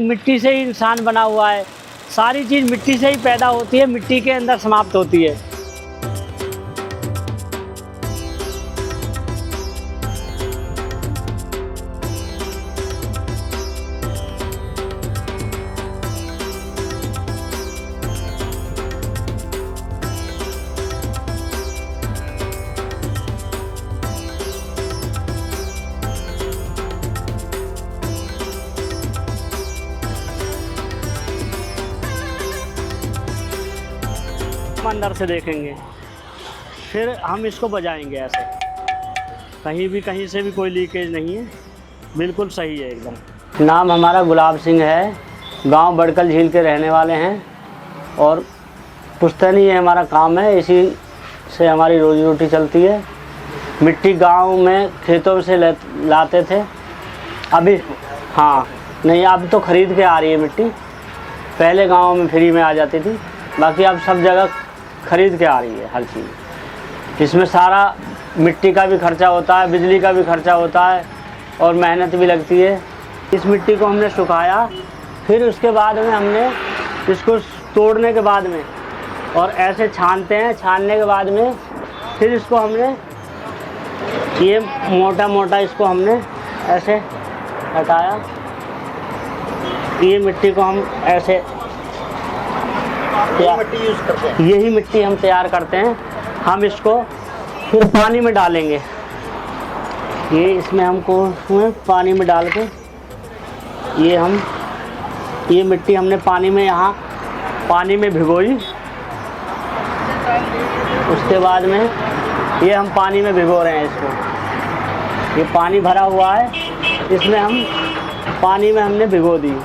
मिट्टी से ही इंसान बना हुआ है, सारी चीज़ मिट्टी से ही पैदा होती है, मिट्टी के अंदर समाप्त होती है। अंदर से देखेंगे, फिर हम इसको बजाएंगे ऐसे, कहीं से भी कोई लीकेज नहीं है, बिल्कुल सही है एकदम। नाम हमारा गुलाब सिंह है, गांव बड़कल झील के रहने वाले हैं और पुश्तैनी ये हमारा काम है, इसी से हमारी रोजी रोटी चलती है। मिट्टी गांव में खेतों से लाते थे, अभी हाँ नहीं, अब तो ख़रीद के आ रही है मिट्टी, पहले गांव में फ्री में आ जाती थी, बाकी अब सब जगह ख़रीद के आ रही है हर चीज़। इसमें सारा मिट्टी का भी खर्चा होता है, बिजली का भी खर्चा होता है और मेहनत भी लगती है। इस मिट्टी को हमने सुखाया, फिर उसके बाद में हमने इसको तोड़ने के बाद में और ऐसे छानते हैं, छानने के बाद में फिर इसको हमने ये मोटा मोटा इसको हमने ऐसे हटाया, ये मिट्टी को हम ऐसे मिट्टी यूज़ करते हैं, यही मिट्टी हम तैयार करते हैं। हम इसको फिर पानी में डालेंगे, ये इसमें हमको पानी में डाल के ये मिट्टी हमने पानी में यहाँ पानी में भिगोई, उसके बाद में ये हम पानी में भिगो रहे हैं इसको। ये पानी भरा हुआ है, इसमें हम पानी में हमने भिगो दी,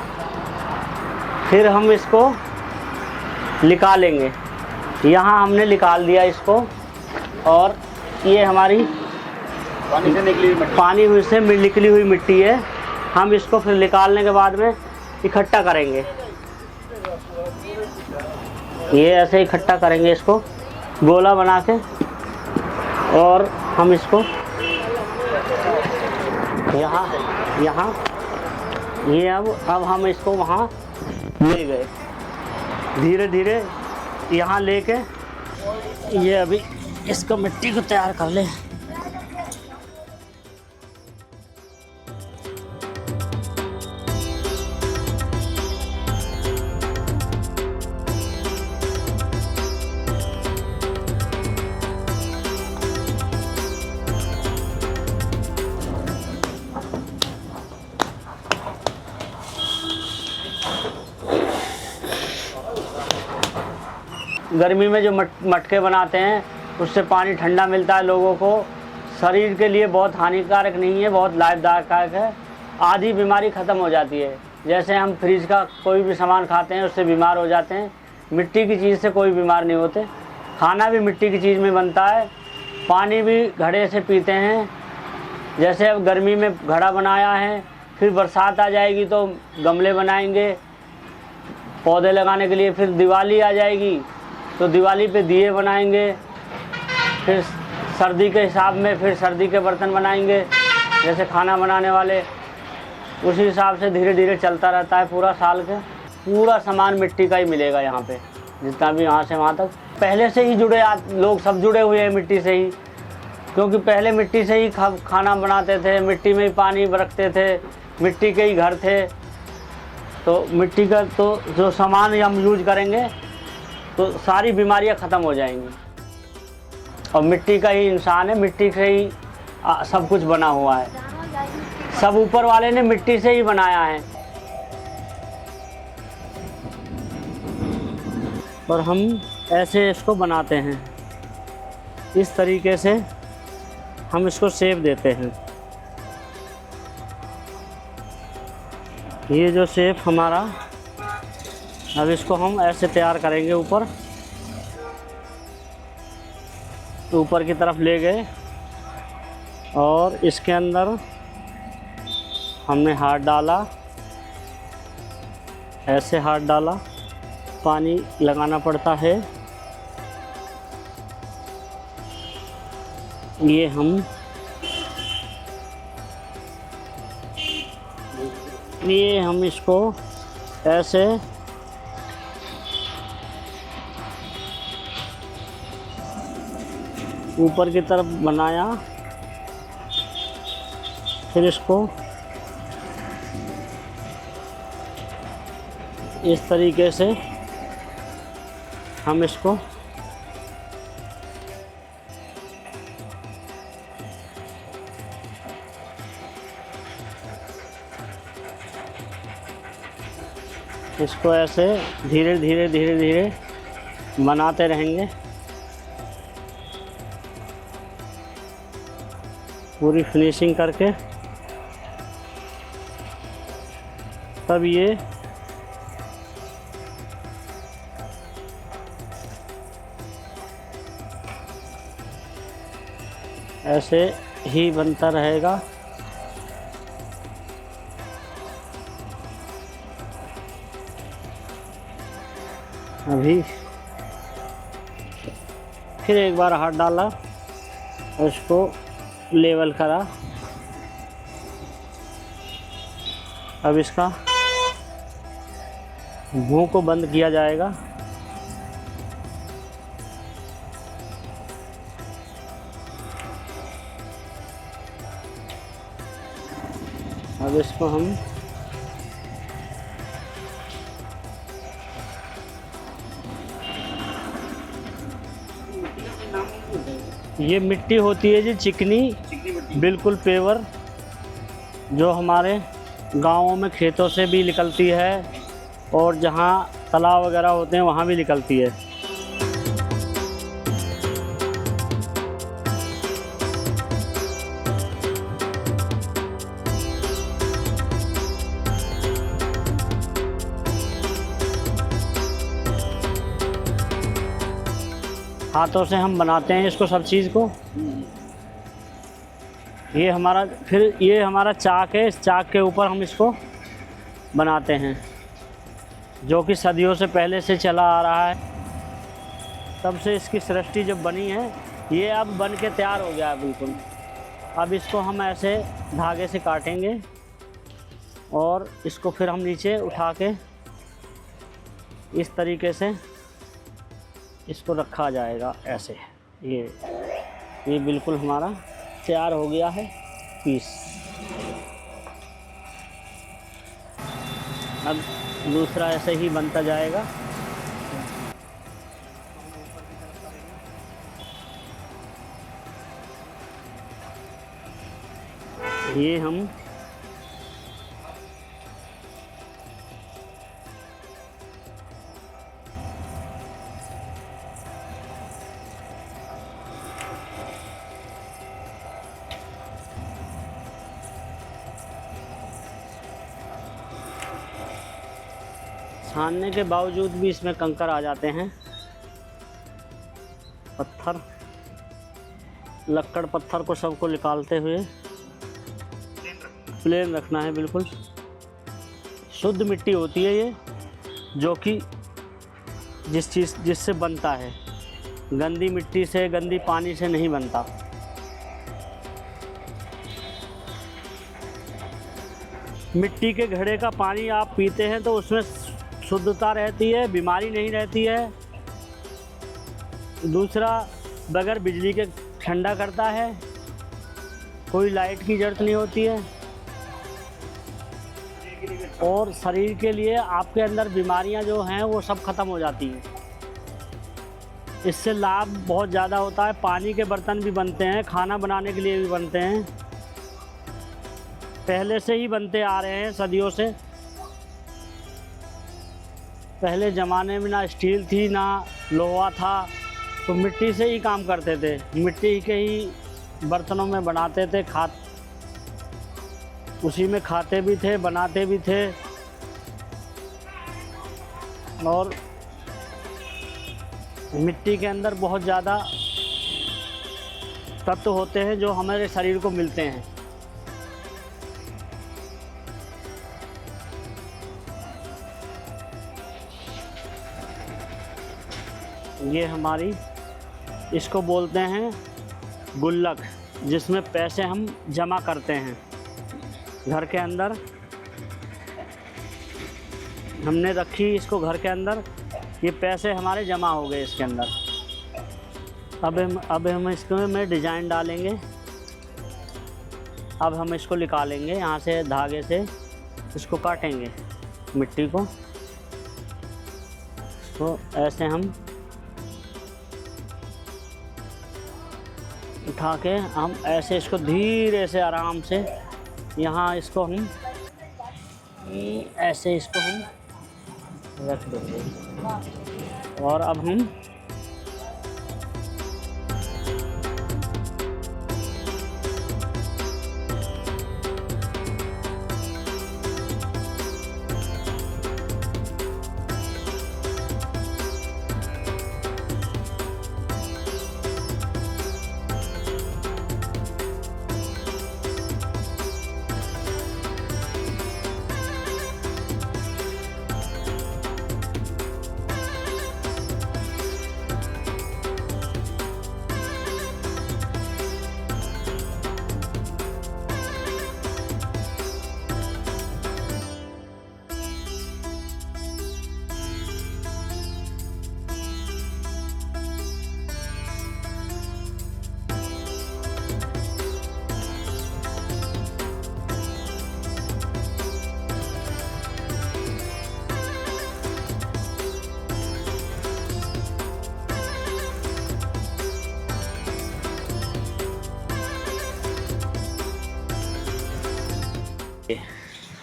फिर हम इसको निकालेंगे। यहाँ हमने निकाल दिया इसको और ये हमारी पानी से निकली हुई मिट्टी, पानी से निकली हुई मिट्टी है। हम इसको फिर निकालने के बाद में इकट्ठा करेंगे, ये ऐसे इकट्ठा करेंगे इसको गोला बना के, और हम इसको यहाँ ये अब हम इसको वहाँ ले गए, धीरे धीरे यहाँ लेके ये अभी इसको मिट्टी को तैयार कर ले। गर्मी में जो मटके बनाते हैं उससे पानी ठंडा मिलता है लोगों को, शरीर के लिए बहुत हानिकारक नहीं है, बहुत लाभदायक है। आधी बीमारी ख़त्म हो जाती है। जैसे हम फ्रिज का कोई भी सामान खाते हैं उससे बीमार हो जाते हैं, मिट्टी की चीज़ से कोई बीमार नहीं होते। खाना भी मिट्टी की चीज़ में बनता है, पानी भी घड़े से पीते हैं। जैसे अब गर्मी में घड़ा बनाया है, फिर बरसात आ जाएगी तो गमले बनाएंगे पौधे लगाने के लिए, फिर दिवाली आ जाएगी तो दिवाली पे दिए बनाएंगे, फिर सर्दी के हिसाब में फिर सर्दी के बर्तन बनाएंगे जैसे खाना बनाने वाले। उसी हिसाब से धीरे धीरे चलता रहता है। पूरा साल के पूरा सामान मिट्टी का ही मिलेगा यहाँ पे, जितना भी यहाँ से वहाँ तक। पहले से ही लोग सब जुड़े हुए हैं मिट्टी से ही, क्योंकि पहले मिट्टी से ही खाना बनाते थे, मिट्टी में ही पानी रखते थे, मिट्टी के ही घर थे। तो मिट्टी का तो जो सामान हम यूज करेंगे तो सारी बीमारियां ख़त्म हो जाएंगी। और मिट्टी का ही इंसान है, मिट्टी से ही सब कुछ बना हुआ है, सब ऊपर वाले ने मिट्टी से ही बनाया है। और हम ऐसे इसको बनाते हैं, इस तरीके से हम इसको शेप देते हैं। ये जो शेप हमारा, अब इसको हम ऐसे तैयार करेंगे, ऊपर की तरफ ले गए और इसके अंदर हमने हाथ डाला, ऐसे हाथ डाला, पानी लगाना पड़ता है। ये हम इसको ऐसे ऊपर की तरफ बनाया, फिर इसको इस तरीके से हम इसको ऐसे धीरे धीरे बनाते रहेंगे पूरी फिनिशिंग करके, तब ये ऐसे ही बनता रहेगा। अभी फिर एक बार हाथ डाला और इसको लेवल करा। अब इसका मुंह को बंद किया जाएगा। अब इसको हम ये मिट्टी होती है जी चिकनी, बिल्कुल पेवर, जो हमारे गाँवों में खेतों से भी निकलती है और जहाँ तालाब वगैरह होते हैं वहाँ भी निकलती है। हाथों से हम बनाते हैं इसको, सब चीज़ को। ये हमारा चाक है, इस चाक के ऊपर हम इसको बनाते हैं, जो कि सदियों से पहले से चला आ रहा है। तब से इसकी सृष्टि जब बनी है, ये अब बन के तैयार हो गया है बिल्कुल। अब इसको हम ऐसे धागे से काटेंगे और इसको फिर हम नीचे उठा के इस तरीके से इसको रखा जाएगा ऐसे। ये बिल्कुल हमारा तैयार हो गया है पीस। अब दूसरा ऐसे ही बनता जाएगा। ये हम छानने के बावजूद भी इसमें कंकर आ जाते हैं। पत्थर, लक्कड़ पत्थर को सबको निकालते हुए प्लेन रखना है। बिल्कुल शुद्ध मिट्टी होती है ये, जो कि जिससे बनता है। गंदी मिट्टी से, गंदी पानी से नहीं बनता। मिट्टी के घड़े का पानी आप पीते हैं तो उसमें शुद्धता रहती है, बीमारी नहीं रहती है। दूसरा, बगैर बिजली के ठंडा करता है, कोई लाइट की ज़रूरत नहीं होती है। और शरीर के लिए आपके अंदर बीमारियां जो हैं वो सब ख़त्म हो जाती हैं। इससे लाभ बहुत ज़्यादा होता है। पानी के बर्तन भी बनते हैं, खाना बनाने के लिए भी बनते हैं, पहले से ही बनते आ रहे हैं सदियों से। पहले ज़माने में ना स्टील थी ना लोहा था, तो मिट्टी से ही काम करते थे, मिट्टी के ही बर्तनों में बनाते थे, उसी में खाते भी थे, बनाते भी थे। और मिट्टी के अंदर बहुत ज़्यादा तत्व होते हैं जो हमारे शरीर को मिलते हैं। ये हमारी, इसको बोलते हैं गुल्लक, जिसमें पैसे हम जमा करते हैं घर के अंदर। हमने रखी इसको घर के अंदर, ये पैसे हमारे जमा हो गए इसके अंदर। अब हम इसको में डिज़ाइन डालेंगे। अब हम इसको निकालेंगे यहाँ से, धागे से इसको काटेंगे मिट्टी को। तो ऐसे हम उठा के हम ऐसे इसको धीरे से आराम से यहाँ इसको हम ऐसे इसको हम रख देंगे। और अब हम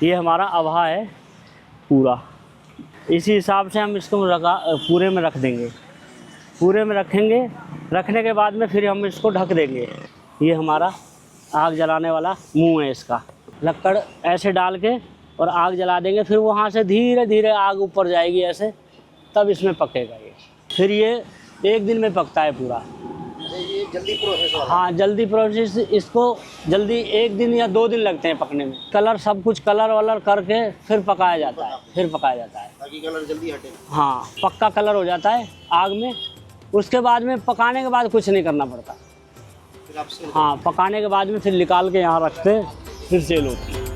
ये हमारा अभा है पूरा। इसी हिसाब से हम इसको पूरे में रख देंगे। पूरे में रखेंगे, रखने के बाद में फिर हम इसको ढक देंगे। ये हमारा आग जलाने वाला मुंह है इसका। लकड़ ऐसे डाल के और आग जला देंगे, फिर वहाँ से धीरे धीरे आग ऊपर जाएगी ऐसे, तब इसमें पकेगा ये। फिर ये 1 दिन में पकता है पूरा। ये जल्दी प्रोसेस वाला? हाँ, जल्दी प्रोसेस। इसको जल्दी 1 दिन या 2 दिन लगते हैं पकने में। कलर सब कुछ कलर वलर करके फिर पकाया जाता है, ताकि कलर जल्दी हटे। हाँ, पक्का कलर हो जाता है आग में। उसके बाद में पकाने के बाद कुछ नहीं करना पड़ता। फिर आप हाँ, पकाने के बाद में फिर निकाल के यहाँ रखते हैं, फिर सेल होती है।